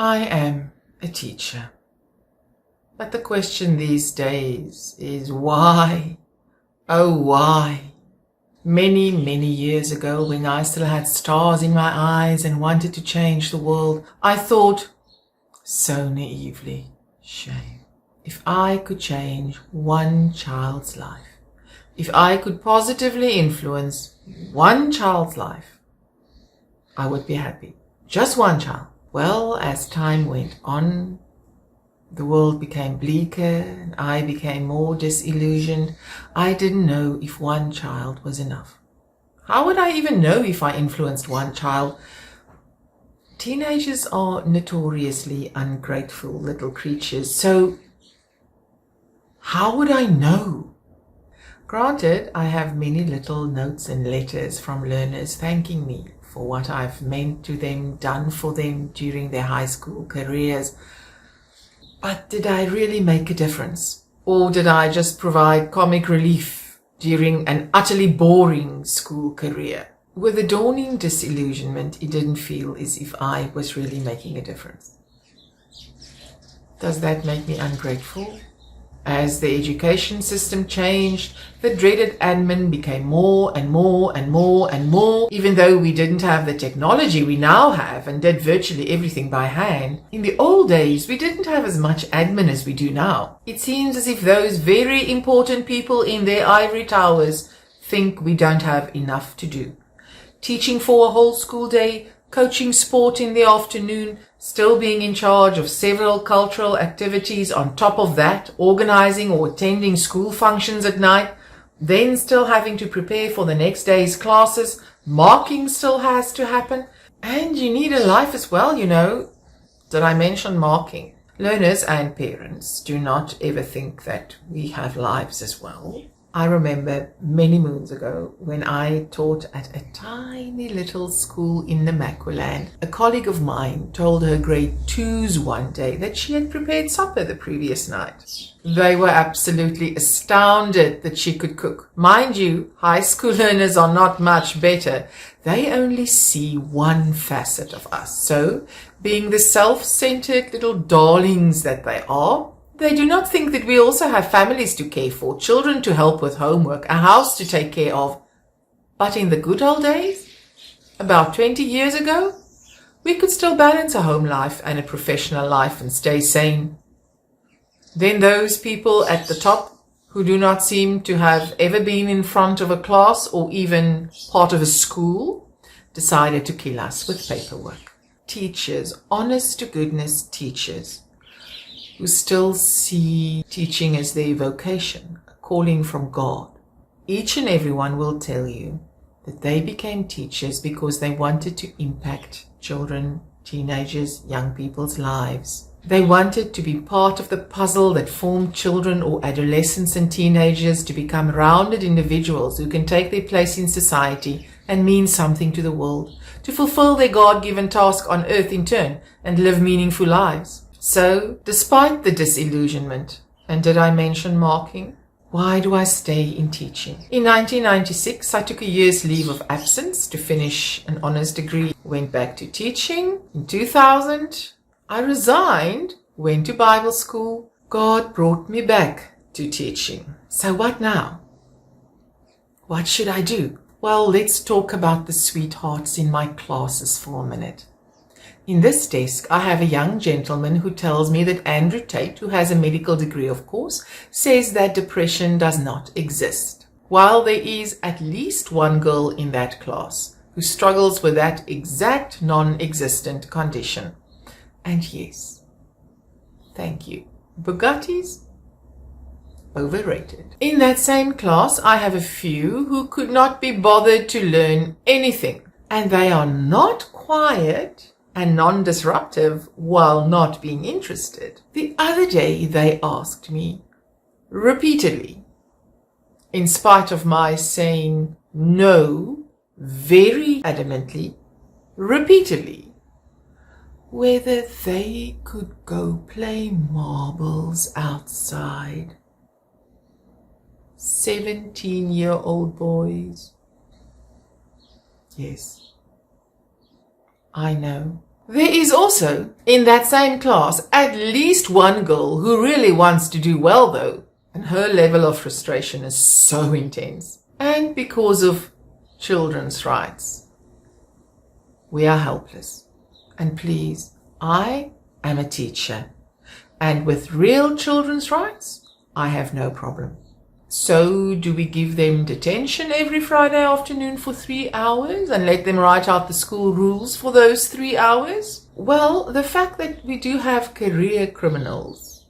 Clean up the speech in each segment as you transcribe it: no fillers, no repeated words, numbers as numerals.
I am a teacher. But the question these days is why? Oh, why? Many, many years ago, when I still had stars in my eyes and wanted to change the world, I thought, so naively, shame, if I could change one child's life, if I could positively influence one child's life, I would be happy. Just one child. Well, as time went on, the world became bleaker and I became more disillusioned. I didn't know if one child was enough. How would I even know if I influenced one child? Teenagers are notoriously ungrateful little creatures, so how would I know? Granted, I have many little notes and letters from learners thanking me for what I've meant to them, done for them during their high school careers. But did I really make a difference? Or did I just provide comic relief during an utterly boring school career? With a dawning disillusionment, it didn't feel as if I was really making a difference. Does that make me ungrateful? As the education system changed, the dreaded admin became more and more and more and more. Even though we didn't have the technology we now have and did virtually everything by hand, in the old days we didn't have as much admin as we do now. It seems as if those very important people in their ivory towers think we don't have enough to do. Teaching for a whole school day, coaching sport in the afternoon, still being in charge of several cultural activities on top of that, organizing or attending school functions at night, then still having to prepare for the next day's classes, marking still has to happen, and you need a life as well, you know. Did I mention marking? Learners and parents do not ever think that we have lives as well. I remember many moons ago when I taught at a tiny little school in the Namaqualand, a colleague of mine told her grade 2s one day that she had prepared supper the previous night. They were absolutely astounded that she could cook. Mind you, high school learners are not much better. They only see one facet of us. So, being the self-centered little darlings that they are, they do not think that we also have families to care for, children to help with homework, a house to take care of. But in the good old days, about 20 years ago, we could still balance a home life and a professional life and stay sane. Then those people at the top who do not seem to have ever been in front of a class or even part of a school decided to kill us with paperwork. Teachers, honest to goodness teachers, who still see teaching as their vocation, a calling from God. Each and everyone will tell you that they became teachers because they wanted to impact children, teenagers, young people's lives. They wanted to be part of the puzzle that formed children or adolescents and teenagers to become rounded individuals who can take their place in society and mean something to the world, to fulfill their God-given task on earth in turn and live meaningful lives. So, despite the disillusionment, and did I mention marking? Why do I stay in teaching? In 1996, I took a year's leave of absence to finish an honors degree, went back to teaching. In 2000, I resigned, went to Bible school. God brought me back to teaching. So what now? What should I do? Well, let's talk about the sweethearts in my classes for a minute. In this desk, I have a young gentleman who tells me that Andrew Tate, who has a medical degree of course, says that depression does not exist. While there is at least one girl in that class who struggles with that exact non-existent condition. And yes, thank you, Bugattis? Overrated. In that same class, I have a few who could not be bothered to learn anything. And they are not quiet and non-disruptive while not being interested. The other day they asked me repeatedly, in spite of my saying no very adamantly, repeatedly, whether they could go play marbles outside. 17-year-old boys. Yes, I know, There is also, in that same class, at least one girl who really wants to do well though, and her level of frustration is so intense. And because of children's rights, we are helpless. And please, I am a teacher, and with real children's rights, I have no problem. So do we give them detention every Friday afternoon for 3 hours and let them write out the school rules for those 3 hours? Well, the fact that we do have career criminals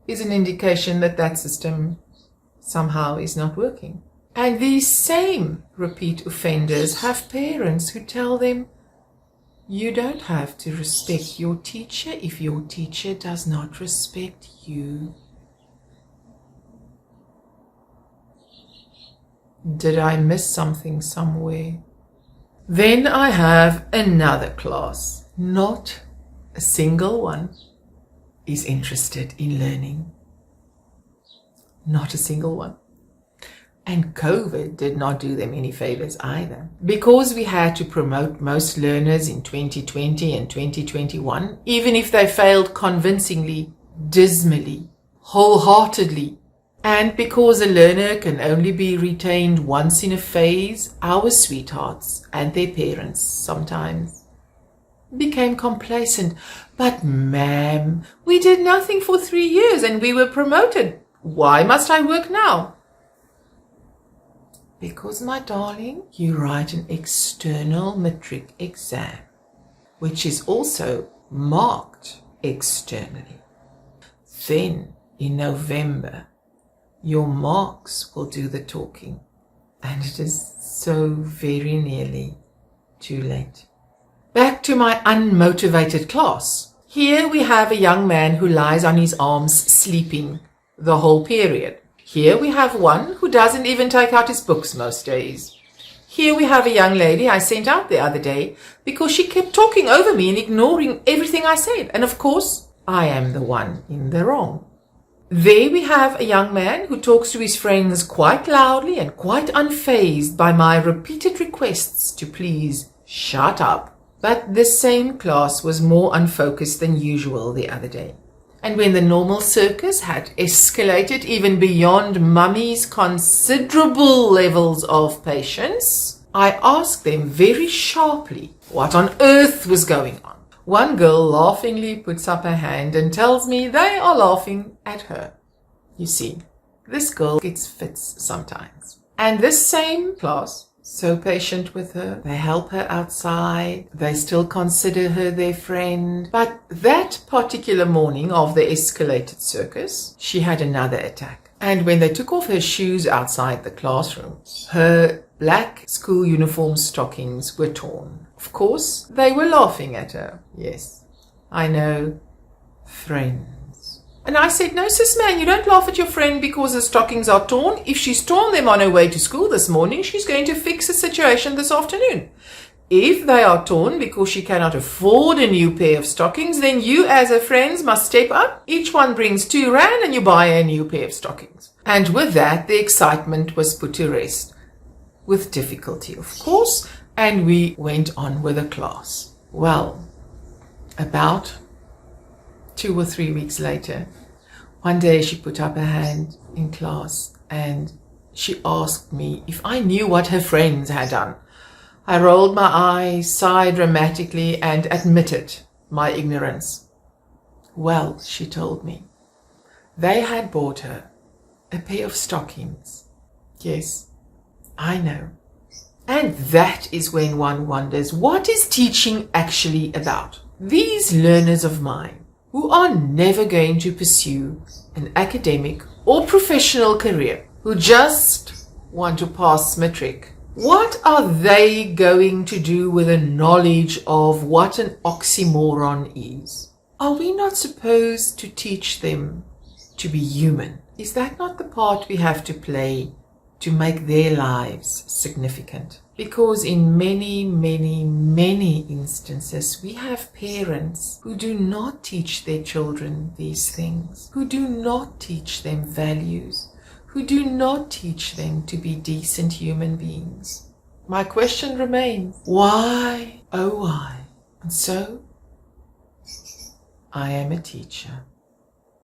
is an indication that that system somehow is not working. And these same repeat offenders have parents who tell them, you don't have to respect your teacher if your teacher does not respect you. Did I miss something somewhere? Then I have another class. Not a single one is interested in learning. Not a single one. And COVID did not do them any favors either. Because we had to promote most learners in 2020 and 2021, even if they failed convincingly, dismally, wholeheartedly, and because a learner can only be retained once in a phase, our sweethearts and their parents sometimes became complacent. But ma'am, we did nothing for 3 years and we were promoted. Why must I work now? Because, my darling, you write an external matric exam, which is also marked externally. Then, in November, your marks will do the talking, and it is so very nearly too late. Back to my unmotivated class. Here we have a young man who lies on his arms sleeping the whole period. Here we have one who doesn't even take out his books most days. Here we have a young lady I sent out the other day because she kept talking over me and ignoring everything I said. And of course, I am the one in the wrong. There we have a young man who talks to his friends quite loudly and quite unfazed by my repeated requests to please shut up. But this same class was more unfocused than usual the other day. And when the normal circus had escalated even beyond Mummy's considerable levels of patience, I asked them very sharply what on earth was going on. One girl laughingly puts up her hand and tells me they are laughing at her. You see, this girl gets fits sometimes. And this same class, so patient with her, they help her outside, they still consider her their friend. But that particular morning of the escalated circus, she had another attack. And when they took off her shoes outside the classroom, her black school uniform stockings were torn. Of course, they were laughing at her. Yes, I know, friends. And I said, no, sis man, you don't laugh at your friend because her stockings are torn. If she's torn them on her way to school this morning, she's going to fix the situation this afternoon. If they are torn because she cannot afford a new pair of stockings, then you as her friends must step up. Each one brings 2 rand and you buy a new pair of stockings. And with that, the excitement was put to rest. With difficulty, of course. And we went on with the class. Well, about 2 or 3 weeks later, one day she put up her hand in class and she asked me if I knew what her friends had done. I rolled my eyes, sighed dramatically, and admitted my ignorance. Well, she told me, they had bought her a pair of stockings. Yes, I know. And that is when one wonders, what is teaching actually about? These learners of mine, who are never going to pursue an academic or professional career, who just want to pass matric, what are they going to do with a knowledge of what an oxymoron is? Are we not supposed to teach them to be human? Is that not the part we have to play to make their lives significant? Because in many, many, many instances, we have parents who do not teach their children these things, who do not teach them values, who do not teach them to be decent human beings. My question remains, why, oh why? And so I am a teacher.